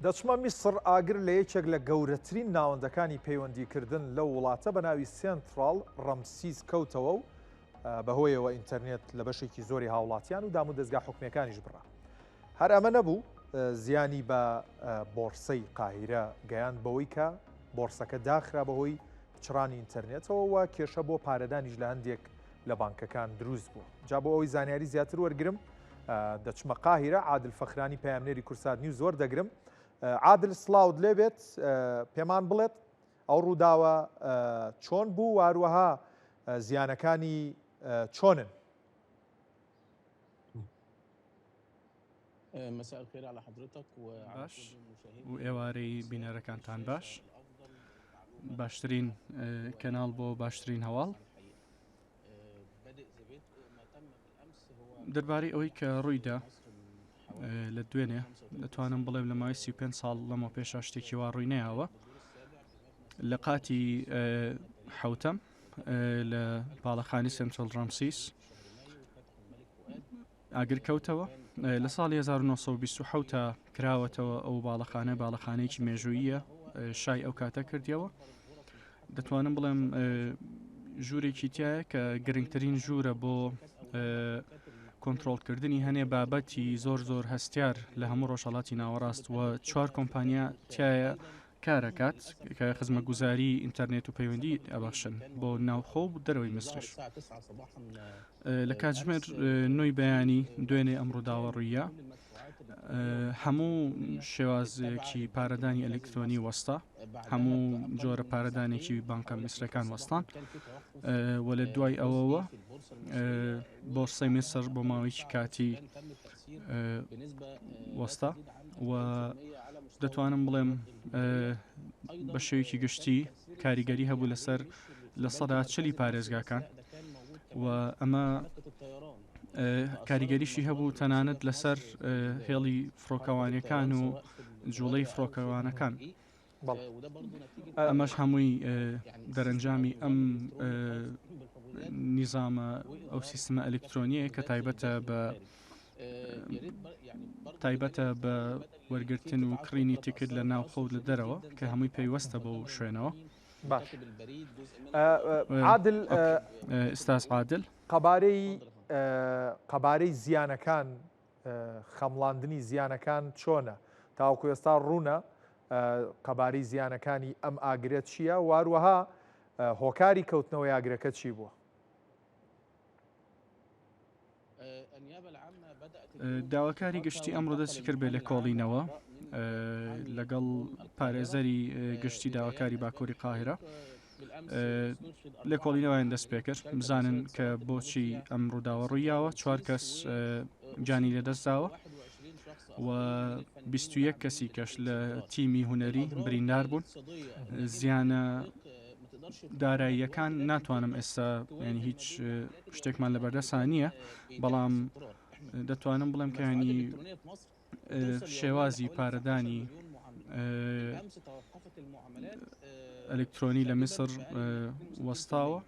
دەچمە میسر ئاگر لە یەکێک لە گەورەترین ناوەندەکانی پەیوەندیکردن لە وڵاتە بە ناوی سنترال ڕەمسیس کەوتەوە و بەهۆیەوە ئینتەرنێت لە بەشێکی زۆری هاوڵاتیان و دام و دەستگا حکومەکانیش بڕا. هەر ئەمە نەبوو زیانی بە بۆرسەی قاهیرە گەیاند بەوەی کە بۆرسەکە داخرا بەهۆی پچڕانی ئینتەرنێتەوە و کێشە بۆ پارەدانیش لە هەندێک لە بانکەکان دروست بوو. جا بۆ ئەوەی زانیاری زیاتر وەرگرم دەچمە قاهیرە عادل فەخرانی پەیامنێری کورسات نیوز زۆر دەگرم. عادل سلااوت لێبێت پێمان بڵێت ئەو ڕووداوە چۆن بوو واروەها زیانەکانی چۆنن؟ باش و ئێوارەی بینەرەکانتان باش باشترین کەناڵ بۆ باشترین هەواڵ دەربارەی ئەوەی کە ڕوویدا لە دوێنێ دەتوانم بڵێم لە ماوەی 35 ساڵ لەمە پێشا شتێکی وا ڕووی نەیاوە لە قاتی حوتەم لە باڵەخانی سنترال ڕەمسیس ئاگر کەوتەوە لە ساڵی 1920 کراوەتەوە ئەو باڵەخانەیەکی مێژوویە شای ئەو کاتە کردیەوە دەتوانم بڵێم ژوورێکی تایە کە گرنگترین ژوورە بۆ کۆنتترۆلکردنی هەنێ بابەتی زۆر هەستیار لە هەموو ڕۆژهڵاتی ناوەڕاست و 4 کۆمپانیا تایە کارەکات کە خزمە گوزاری ئینتەرنێت و پەیوەندی ئەبەخشن بۆ ناوخۆ و دەرەوەی مسرش لە کاتژمێر 9 بەیانی دوێنێ ئەم ڕووداوە ڕوویە هەموو شێوازێکی پارەدانی ئەلکترۆنی وەستا هەموو جۆرە پارەدانێکی بانکە میسرەکان وەستان و لە دوای ئەوەوە بۆرسەی میسر بۆ ماوەیەکی کاتی وەستا و دەتوانم بڵێم بە شێوەیەکی گشتی کاریگەری هەبوو لەسەر لە سەدا 40 پارێزگاکان و ئەمە کاریگەریشی هەبوو تەنانەت لەسەر هێڵی فڕۆکەوانەکان و جوڵەی فڕۆکەوانەکان ئەمەش هەمووی دەرەنجامی ئەم نیزامە ئەو سیستمە ئەلکترۆنیە کە تایبەتە بە وەرگرتن و کڕینی تیکت لە ناوخۆ لە دەرەوە کە هەمووی پێیوەستە بۆ شوێنەوە. باش عادل ئستاس عادل قەبارەی زیانەکان خەمڵاندنی زیانەکان چۆنە تاوەکو ئێستا ڕوونە قەبارەی زیانەکانی ئەم ئاگرێت چییە واروەها هۆکاری کەوتنەوەی ئاگرەکە چی بووە؟ داواکاری گشتی ئەمڕۆ دەستی کرد بێ لە کۆڵینەوە لەگەڵ پارێزەری گشتی داواکاری باکووری قاهرە لە کۆڵینەوەیان دەست پێ کرد بزانن کە بۆچی ئەم ڕووداوە ڕوویاوە 4 کەس جانی لەدەستداوە و 21 کەسی کەش لە تیمی هونەری بریندار بوون زیانە داراییەکان ناتوانم ئێستا ینی هیچ شتێکمان لە بەردەسان نییە بەڵام دەتوانم بڵێم کە ینی شێوازی پارەدانی ئەلکترۆنی لە میسر وەستاوە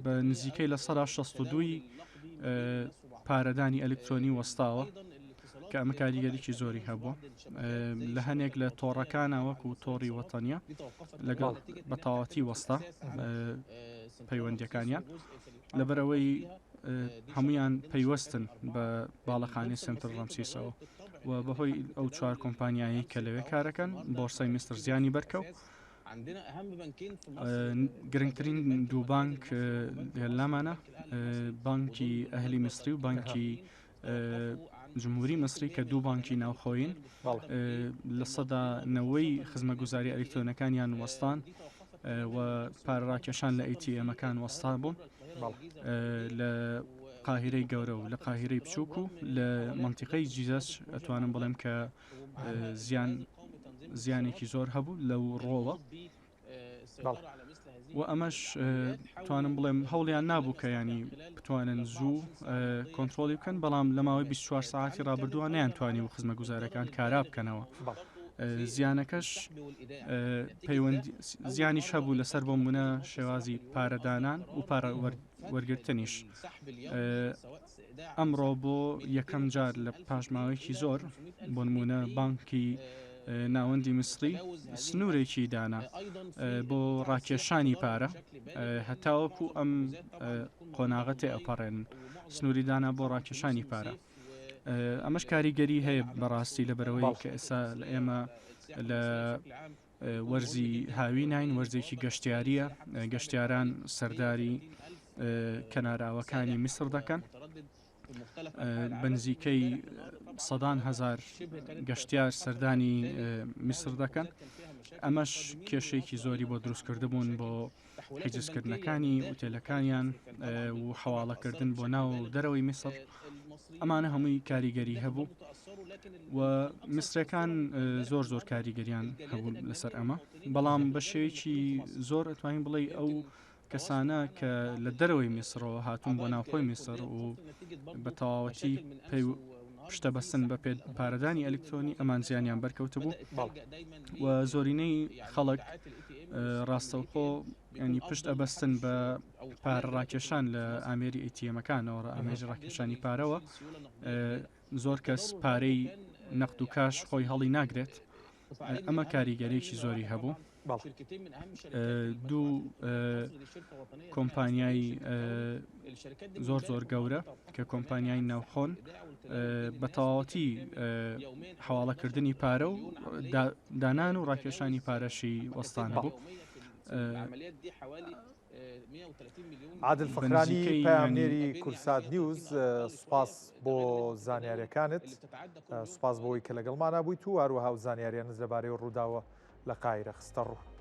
بە نزیکەی لە 162 پارەدانی ئەلکترۆنی وەستاوە کە ئەمە کاریگەریکی زۆری هەبووە لە هەنێک لە تۆڕەکانە وەکو تۆڕی وەتەنیە لەگەڵ بە تاواتی وەستا پەیوەندیەکانیان لەبەرەوەی هەمویان پەیوەستن بە باڵەخانەی سنترال ڕەمسیسەوە و بەهۆی ئەو 4 کۆمپانیایی کە لەوێ کارەکەن بۆرسای میسر زیانی بەرکەو گرنگترین دوو بانک لەلامانە بانکی ئەهلی میسری و بانکی جمهوری مصری کە دوو بانکی ناوخۆین لە سەدا 90 خزمە گوزاری ئەلکترۆنەکانیان وەستان و پارەڕاکێشان لە ئەیتیئەمەکان وەستا بوون لە قاهرەی گەورە و لە قاهرەی بچووک و لە منتیقەی جیزەش ئەتوانم بڵێم کە زیانێکی زۆر هەبوو لەو ڕۆوە و ئەمەش توانم بڵێم هەوڵیان نابوو کە ینی بتوانن زوو کۆنتترۆلی بکەن بەڵام لە ماوەی 24 ساعتی ڕابردووە نەیانتوانی و خزمە گوزارەکان کارا بکەنەوە زیانەکەش زیانیش هەبوو لەسەر بۆ منە شێوازی پارەدانان و پارە وەرگرتنیش ئەمڕۆ بۆ یەکەم جار لە پاشماوەیەکی زۆر بۆ نمونە بانکی ناوەندی میسری سنوورێکی دانا بۆ ڕاکێشانی پارە هەتاوەکو ئەم قۆناغەتێ ئەپەڕێن سنووری دانا بۆ ڕاکێشانی پارە ئەمەش کاریگەری هەیە بەڕاستی لەبەرەوەی کە ئێستا ئێمە لە وەرزی هاوی نین وەرزێکی گەشتیاریە گەشتیاران سەرداری کەناراوەکانی میسر دەکەن بنزیکەی سەدان هزار گەشتیار سەردانی میسر دەکەن ئەمەش کێشەیەکی زۆری بۆ دروستکردبوون بۆ حیجزکردنەکانی ئوتێلەکانیان و حواڵەکردن بۆ ناو دەرەوەی میسر ئەمانە هەمووی کاریگەری هەبوو و میسرەکان زۆر کاریگەریان هەبوو لەسەر ئەمە بەڵام بە شێوەیەکی زۆر ئەتوانین بڵێ ئەو کەسانە کە لە دەرەوەی میسرەوە هاتوون بۆ ناوخۆی میسر و بە تەواوەتی پشتە بەستن بە پارەدانی ئەلکترۆنی ئەمان زیانیان بەرکەوتە بوو و زۆرینەی خەڵک ڕاستەوخۆ ینی پشت ئەبەستن بە پارە ڕاکێشان لە ئامێری ئەیتیەمەکانەوە ئامێژی ڕاکێشانی پارەوە زۆر کەس پارەی نەقد و کاش خۆی هەڵی ناگرێت ئەمە کاریگەرێکی زۆری هەبوو دوو کۆمپانیای زۆر گەورە کە کۆمپانیای ناوخۆن بە تەواوەتی حواڵەکردنی پارە و دانان و ڕاکێشانی پارەشی وەستان بوو عادل فەقرانی پەیامنێری کورسات نیوز سوپاس بۆ زانیاریەکانت سوپاس بۆی کە لەگەڵمانە بوویت و هەروەها و زانیاریانت لەبارەی ڕووداوە لە قاهیرە خستە ڕوو